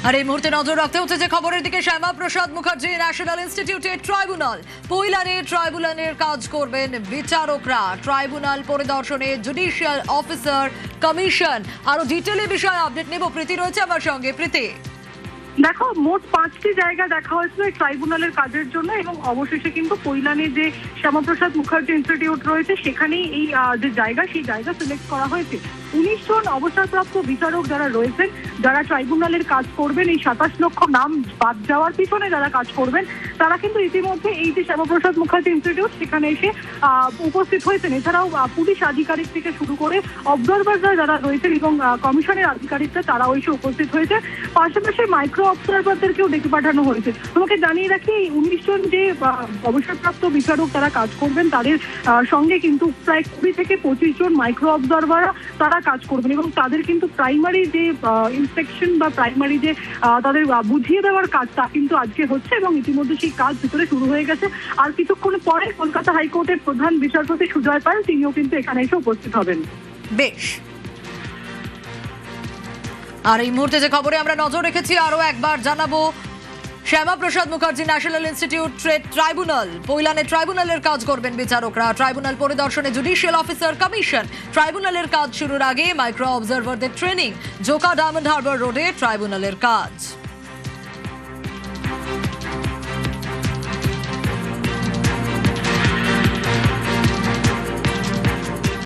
আর এই মুহূর্তে নজর রাখতে হচ্ছে যে খবরের দিকে। শ্যামা প্রসাদ মুখার্জি ন্যাশনাল ইনস্টিটিউটের ট্রাইব্যুনাল ট্রাইব্যুনালের কাজ করবেন বিচারকরা। ট্রাইব্যুনাল পরিদর্শনে জুডিশিয়াল অফিসার কমিশন। আরো ডিটেইলে বিষয়ে আপডেট নেব। প্রীতি রয়েছে আমার সঙ্গে। প্রীতি, দেখো, মোট 5টি জায়গা দেখা হয়েছিল এই ট্রাইব্যুনালের কাজের জন্য এবং অবশেষে কিন্তু কৈলানে যে শ্যামাপ্রসাদ মুখার্জি ইনস্টিটিউট রয়েছে সেখানেই এই যে জায়গা, সেই জায়গা সিলেক্ট করা হয়েছে। 19 জন অবসরপ্রাপ্ত বিচারক যারা রয়েছেন, যারা ট্রাইব্যুনালের কাজ করবেন, এই 27 লক্ষ নাম বাদ যাওয়ার পিছনে যারা কাজ করবেন, তারা কিন্তু ইতিমধ্যে এই যে শ্যামাপ্রসাদ মুখার্জি ইনস্টিটিউট সেখানে এসে উপস্থিত হয়েছেন। এছাড়াও পুলিশ আধিকারিক থেকে শুরু করে অবজারভাররা যারা রয়েছেন এবং কমিশনের আধিকারিকরা তারাও এসে উপস্থিত হয়েছে। পাশাপাশি মাইক্রো অবজারভারদেরকেও ডেকে পাঠানো হয়েছে। তোমাকে জানিয়ে রাখি, এই 19 জন যে অবসরপ্রাপ্ত বিচারক তারা কাজ করবেন, তাদের সঙ্গে কিন্তু প্রায় 20 থেকে 25 জন মাইক্রো অবজারভার তারা কাজ করবেন এবং তাদের কিন্তু প্রাইমারি যে ইন্সপেকশন বা প্রাইমারি যে তাদের বুঝিয়ে দেওয়ার কাজ, তা কিন্তু আজকে হচ্ছে এবং ইতিমধ্যে সেই কাজ ভিতরে শুরু হয়ে গেছে। আর কিছুক্ষণ পরে কলকাতা হাইকোর্টের প্রধান বিচারপতি সুজয় পাল তিনিও কিন্তু এখানে এসে উপস্থিত হবেন। বেশ। আর এই মুহূর্তে যে খবরে আমরা নজর রেখেছি, আরো একবার জানাবো, Shyamaprasad Mukherjee national institute tribunal ট্রাইব্যুনালের কাজ করবেন বিচারকরা। ট্রাইব্যুনাল পরিদর্শনে জুডিশিয়াল অফিসার কমিশন। ট্রাইব্যুনালের কাজ শুরুর আগে মাইক্রো অবজারভারদের ট্রেনিং। জোকা ডায়মন্ড হারবার রোডে ট্রাইব্যুনালের কাজ।